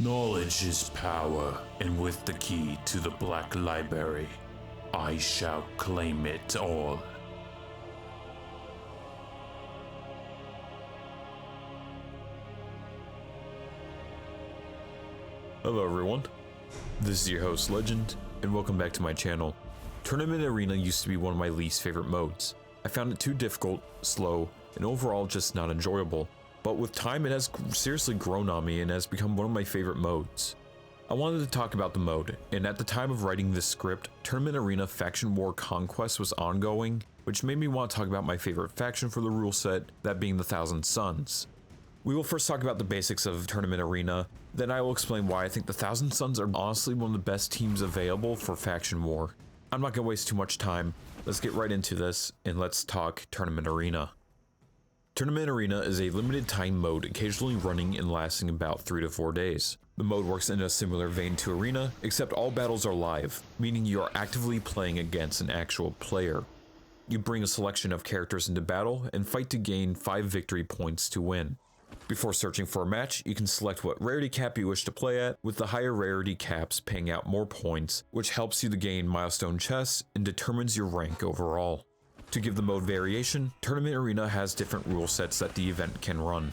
Knowledge is power, and with the key to the Black Library, I shall claim it all. Hello everyone, this is your host Legend, and welcome back to my channel. Tournament Arena used to be one of my least favorite modes. I found it too difficult, slow, and overall just not enjoyable. But with time it has seriously grown on me and has become one of my favorite modes. I wanted to talk about the mode, and at the time of writing this script, Tournament Arena Faction War Conquest was ongoing, which made me want to talk about my favorite faction for the rule set, that being the Thousand Suns. We will first talk about the basics of Tournament Arena, then I will explain why I think the Thousand Suns are honestly one of the best teams available for Faction War. I'm not going to waste too much time, let's get right into this, and let's talk Tournament Arena. Tournament Arena is a limited time mode occasionally running and lasting about 3 to 4 days. The mode works in a similar vein to Arena, except all battles are live, meaning you are actively playing against an actual player. You bring a selection of characters into battle and fight to gain 5 victory points to win. Before searching for a match, you can select what rarity cap you wish to play at, with the higher rarity caps paying out more points, which helps you to gain milestone chests and determines your rank overall. To give the mode variation, Tournament Arena has different rule sets that the event can run.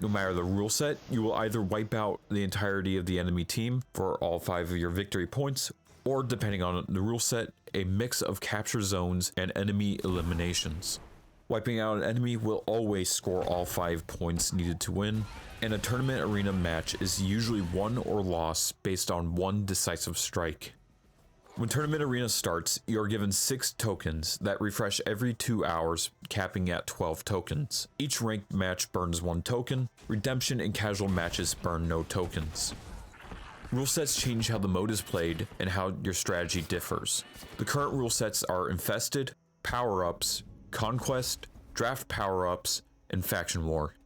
No matter the rule set, you will either wipe out the entirety of the enemy team for all 5 of your victory points, or depending on the rule set, a mix of capture zones and enemy eliminations. Wiping out an enemy will always score all 5 points needed to win, and a Tournament Arena match is usually won or lost based on one decisive strike. When Tournament Arena starts, you are given 6 tokens that refresh every 2 hours, capping at 12 tokens. Each ranked match burns 1 token, redemption and casual matches burn no tokens. Rule sets change how the mode is played and how your strategy differs. The current rule sets are Infested, Power-Ups, Conquest, Draft Power-Ups, and Faction War.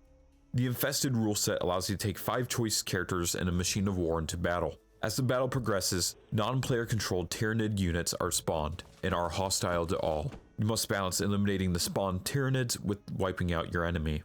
The Infested rule set allows you to take 5 choice characters and a machine of war into battle. As the battle progresses, non-player controlled Tyranid units are spawned, and are hostile to all. You must balance eliminating the spawned Tyranids with wiping out your enemy.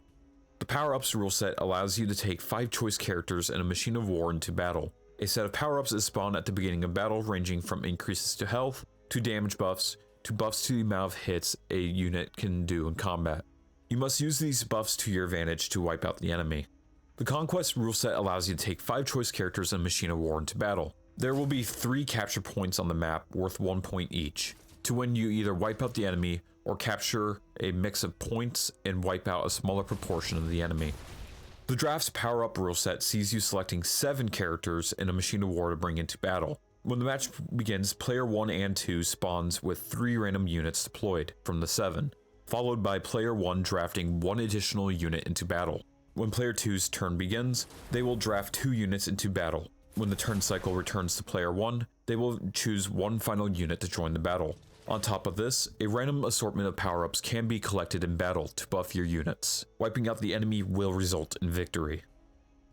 The Power-Ups rule set allows you to take 5 choice characters and a machine of war into battle. A set of Power-Ups is spawned at the beginning of battle, ranging from increases to health, to damage buffs, to buffs to the amount of hits a unit can do in combat. You must use these buffs to your advantage to wipe out the enemy. The Conquest rule set allows you to take 5 choice characters and a machine of war into battle. There will be 3 capture points on the map worth 1 point each. To win, you either wipe out the enemy or capture a mix of points and wipe out a smaller proportion of the enemy. The Draft's Power-Up rule set sees you selecting 7 characters and a machine of war to bring into battle. When the match begins, player 1 and 2 spawns with 3 random units deployed from the 7, followed by player 1 drafting 1 additional unit into battle. When player 2's turn begins, they will draft 2 units into battle. When the turn cycle returns to player 1, they will choose 1 final unit to join the battle. On top of this, a random assortment of power-ups can be collected in battle to buff your units. Wiping out the enemy will result in victory.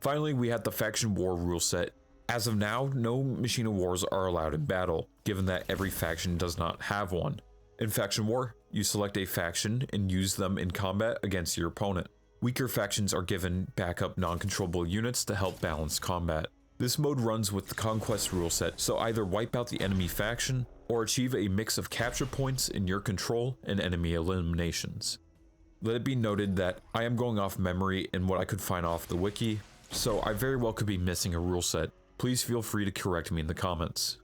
Finally, we have the Faction War rule set. As of now, no machine of wars are allowed in battle, given that every faction does not have one. In Faction War, you select a faction and use them in combat against your opponent. Weaker factions are given backup non-controllable units to help balance combat. This mode runs with the Conquest rule set, so either wipe out the enemy faction, or achieve a mix of capture points in your control and enemy eliminations. Let it be noted that I am going off memory and what I could find off the wiki, so I very well could be missing a rule set. Please feel free to correct me in the comments.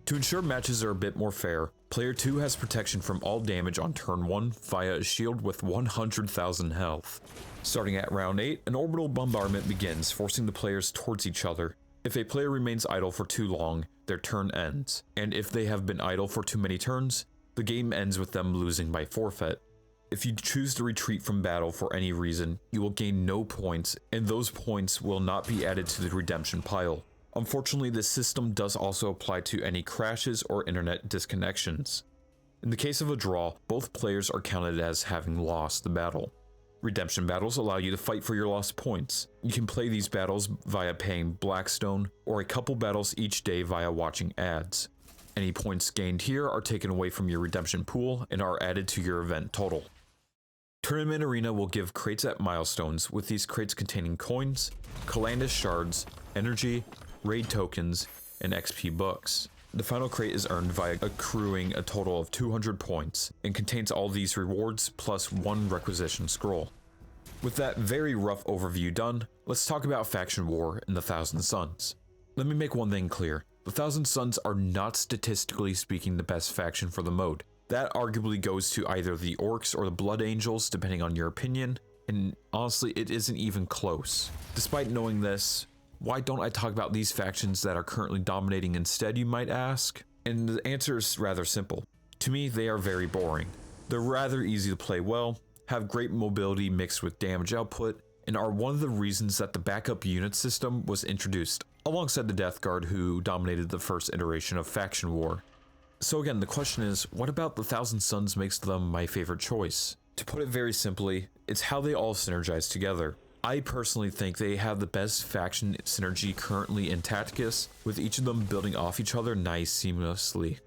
To ensure matches are a bit more fair, player 2 has protection from all damage on turn 1 via a shield with 100,000 health. Starting at round 8, an orbital bombardment begins, forcing the players towards each other. If a player remains idle for too long, their turn ends, and if they have been idle for too many turns, the game ends with them losing by forfeit. If you choose to retreat from battle for any reason, you will gain no points, and those points will not be added to the redemption pile. Unfortunately, this system does also apply to any crashes or internet disconnections. In the case of a draw, both players are counted as having lost the battle. Redemption battles allow you to fight for your lost points. You can play these battles via paying Blackstone, or a couple battles each day via watching ads. Any points gained here are taken away from your redemption pool and are added to your event total. Tournament Arena will give crates at milestones, with these crates containing coins, Calandus shards, energy, raid tokens, and XP books. The final crate is earned by accruing a total of 200 points, and contains all these rewards plus 1 requisition scroll. With that very rough overview done, let's talk about Faction War in the Thousand Suns. Let me make one thing clear. The Thousand Suns are not statistically speaking the best faction for the mode. That arguably goes to either the Orcs or the Blood Angels, depending on your opinion, and honestly, it isn't even close. Despite knowing this, why don't I talk about these factions that are currently dominating instead, you might ask? And the answer is rather simple. To me, they are very boring. They're rather easy to play well, have great mobility mixed with damage output, and are one of the reasons that the backup unit system was introduced, alongside the Death Guard who dominated the first iteration of Faction War. So again, the question is, what about the Thousand Suns makes them my favorite choice? To put it very simply, it's how they all synergize together. I personally think they have the best faction synergy currently in Tacticus, with each of them building off each other nice seamlessly.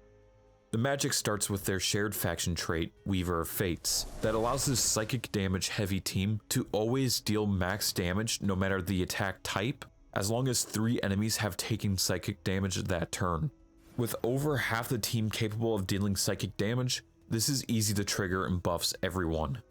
The magic starts with their shared faction trait, Weaver of Fates, that allows this psychic damage heavy team to always deal max damage no matter the attack type, as long as 3 enemies have taken psychic damage that turn. With over half the team capable of dealing psychic damage, this is easy to trigger and buffs everyone.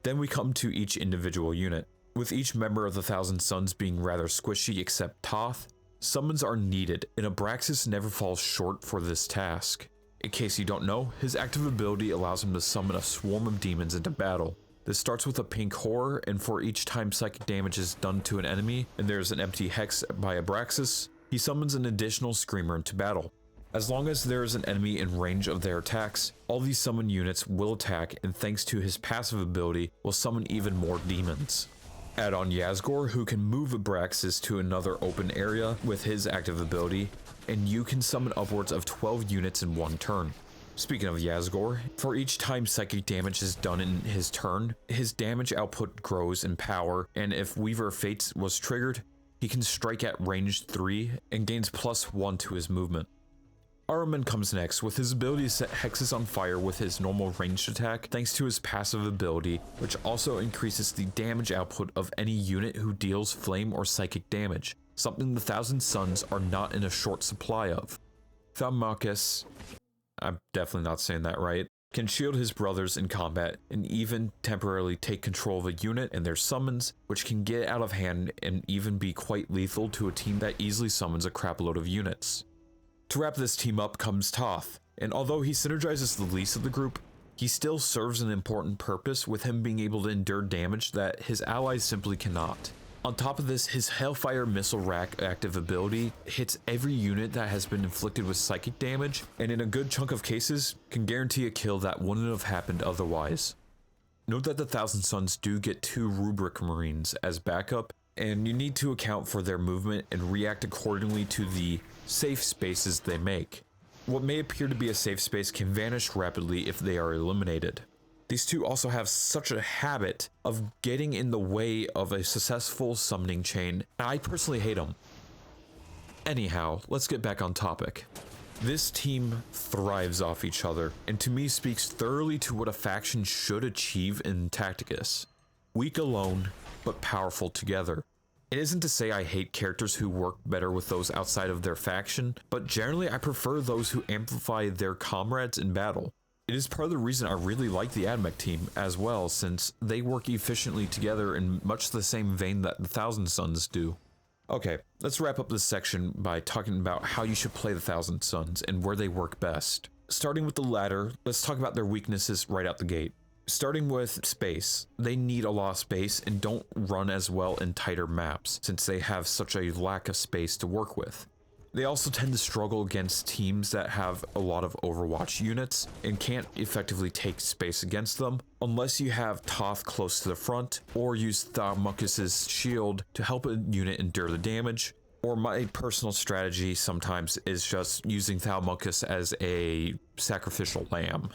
Then we come to each individual unit. With each member of the Thousand Suns being rather squishy except Toth, summons are needed, and Abraxas never falls short for this task. In case you don't know, his active ability allows him to summon a swarm of demons into battle. This starts with a pink horror, and for each time psychic damage is done to an enemy and there's an empty hex by Abraxas, he summons an additional screamer into battle. As long as there is an enemy in range of their attacks, all these summon units will attack, and thanks to his passive ability, will summon even more demons. Add on Yazgor, who can move Abraxas to another open area with his active ability, and you can summon upwards of 12 units in one turn. Speaking of Yazgor, for each time psychic damage is done in his turn, his damage output grows in power, and if Weaver of Fates was triggered, he can strike at range 3 and gains +1 to his movement. Ahriman comes next, with his ability to set hexes on fire with his normal ranged attack thanks to his passive ability, which also increases the damage output of any unit who deals flame or psychic damage, something the Thousand Suns are not in a short supply of. Thalmachus, I'm definitely not saying that right, can shield his brothers in combat and even temporarily take control of a unit and their summons, which can get out of hand and even be quite lethal to a team that easily summons a crapload of units. To wrap this team up comes Toth, and although he synergizes the least of the group, he still serves an important purpose, with him being able to endure damage that his allies simply cannot. On top of this, his Hellfire Missile Rack active ability hits every unit that has been inflicted with psychic damage, and in a good chunk of cases, can guarantee a kill that wouldn't have happened otherwise. Note that the Thousand Suns do get 2 Rubric Marines as backup, and you need to account for their movement and react accordingly to the safe spaces they make. What may appear to be a safe space can vanish rapidly if they are eliminated. These two also have such a habit of getting in the way of a successful summoning chain, and I personally hate them. Anyhow, let's get back on topic. This team thrives off each other, and to me speaks thoroughly to what a faction should achieve in Tacticus. Weak alone, but powerful together. It isn't to say I hate characters who work better with those outside of their faction, but generally I prefer those who amplify their comrades in battle. It is part of the reason I really like the AdMech team as well, since they work efficiently together in much the same vein that the Thousand Suns do. Okay, let's wrap up this section by talking about how you should play the Thousand Suns and where they work best. Starting with the latter, let's talk about their weaknesses right out the gate. Starting with space, they need a lot of space and don't run as well in tighter maps, since they have such a lack of space to work with. They also tend to struggle against teams that have a lot of Overwatch units and can't effectively take space against them, unless you have Toth close to the front, or use Thalmachus' shield to help a unit endure the damage, or my personal strategy sometimes is just using Thalmachus as a sacrificial lamb.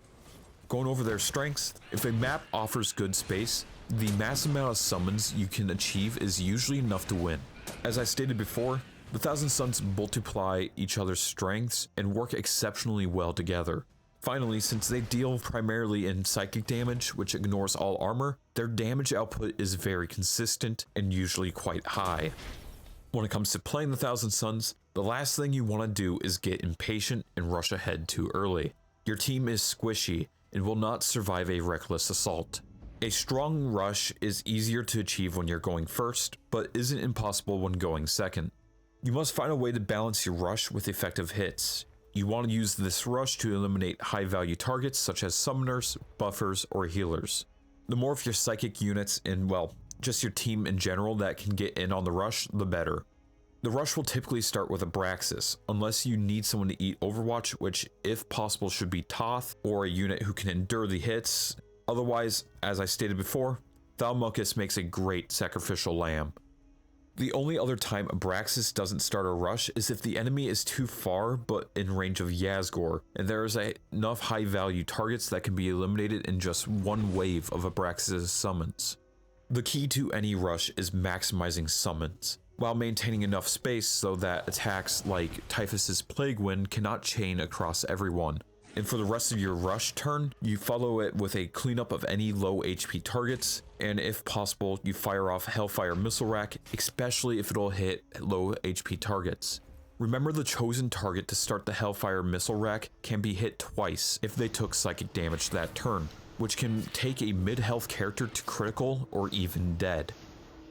Going over their strengths, if a map offers good space, the mass amount of summons you can achieve is usually enough to win. As I stated before, the Thousand Suns multiply each other's strengths and work exceptionally well together. Finally, since they deal primarily in psychic damage, which ignores all armor, their damage output is very consistent and usually quite high. When it comes to playing the Thousand Suns, the last thing you want to do is get impatient and rush ahead too early. Your team is squishy and will not survive a reckless assault. A strong rush is easier to achieve when you're going first, but isn't impossible when going second. You must find a way to balance your rush with effective hits. You want to use this rush to eliminate high value targets such as summoners, buffers, or healers. The more of your psychic units and, well, just your team in general that can get in on the rush, the better. The rush will typically start with Abraxas, unless you need someone to eat Overwatch, which if possible should be Toth, or a unit who can endure the hits. Otherwise, as I stated before, Thalmucus makes a great sacrificial lamb. The only other time Abraxas doesn't start a rush is if the enemy is too far but in range of Yazgor, and there is enough high value targets that can be eliminated in just one wave of Abraxas' summons. The key to any rush is maximizing summons, while maintaining enough space so that attacks like Typhus's Plague Wind cannot chain across everyone. And for the rest of your rush turn, you follow it with a cleanup of any low HP targets, and if possible, you fire off Hellfire Missile Rack, especially if it'll hit low HP targets. Remember, the chosen target to start the Hellfire Missile Rack can be hit twice if they took psychic damage that turn, which can take a mid-health character to critical or even dead.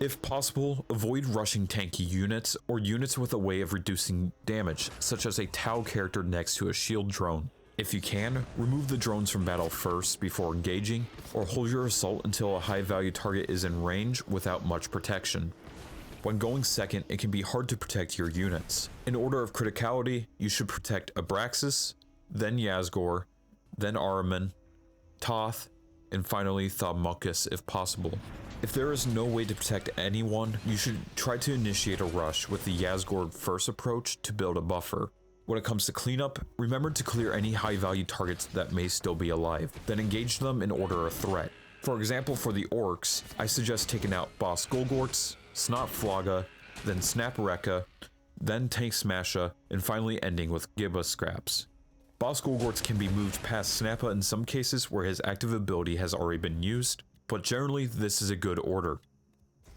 If possible, avoid rushing tanky units or units with a way of reducing damage, such as a Tau character next to a shield drone. If you can, remove the drones from battle first before engaging, or hold your assault until a high value target is in range without much protection. When going second, it can be hard to protect your units. In order of criticality, you should protect Abraxas, then Yazgor, then Ahriman, Toth, and finally Thalmucus if possible. If there is no way to protect anyone, you should try to initiate a rush with the Yazgor first approach to build a buffer. When it comes to cleanup, remember to clear any high value targets that may still be alive, then engage them in order of threat. For example, for the orcs, I suggest taking out Boss Golgorts, Snotflaga, then Snapareka, then Tank Smasha, and finally ending with Gibba Scraps. Boss Golgorts can be moved past Snappa in some cases where his active ability has already been used, but generally this is a good order.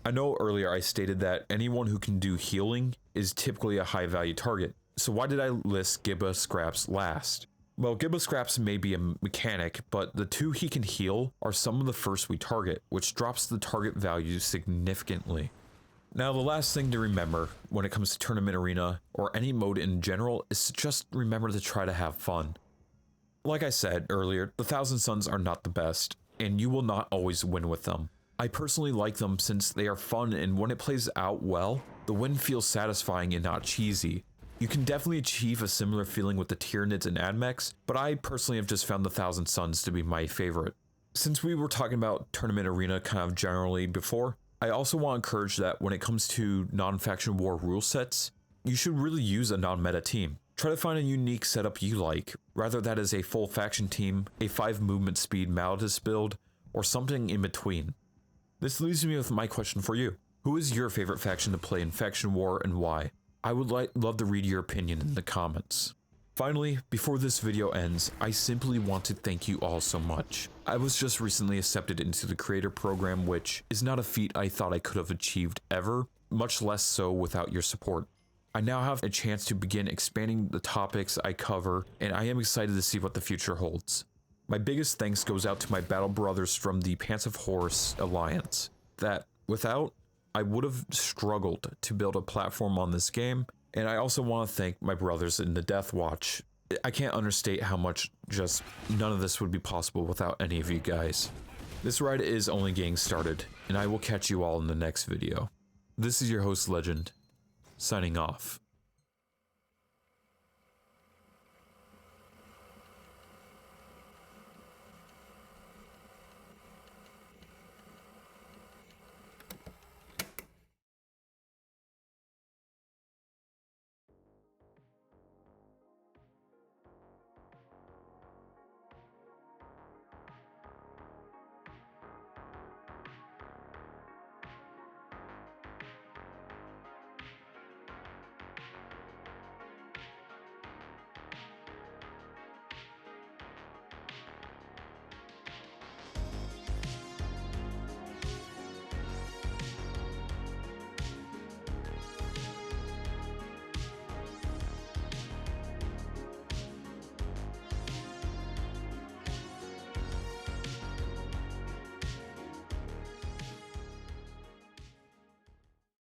I know earlier I stated that anyone who can do healing is typically a high value target. So why did I list Gibba Scraps last? Well, Gibba Scraps may be a mechanic, but the two he can heal are some of the first we target, which drops the target value significantly. Now, the last thing to remember when it comes to Tournament Arena, or any mode in general, is to just remember to try to have fun. Like I said earlier, the Thousand Suns are not the best, and you will not always win with them. I personally like them since they are fun, and when it plays out well, the win feels satisfying and not cheesy. You can definitely achieve a similar feeling with the Tyranids and Admechs, but I personally have just found the Thousand Suns to be my favorite. Since we were talking about Tournament Arena kind of generally before, I also want to encourage that when it comes to non-faction war rule sets, you should really use a non-meta team. Try to find a unique setup you like, rather that is a full faction team, a 5 movement speed Malleus build, or something in between. This leaves me with my question for you. Who is your favorite faction to play in Faction War and why? I would love to read your opinion in the comments. Finally, before this video ends, I simply want to thank you all so much. I was just recently accepted into the creator program, which is not a feat I thought I could have achieved ever, much less so without your support. I now have a chance to begin expanding the topics I cover, and I am excited to see what the future holds. My biggest thanks goes out to my battle brothers from the Pants of Horus Alliance, that without, I would have struggled to build a platform on this game, and I also want to thank my brothers in the Death Watch. I can't understate how much just none of this would be possible without any of you guys. This ride is only getting started, and I will catch you all in the next video. This is your host Legend, signing off.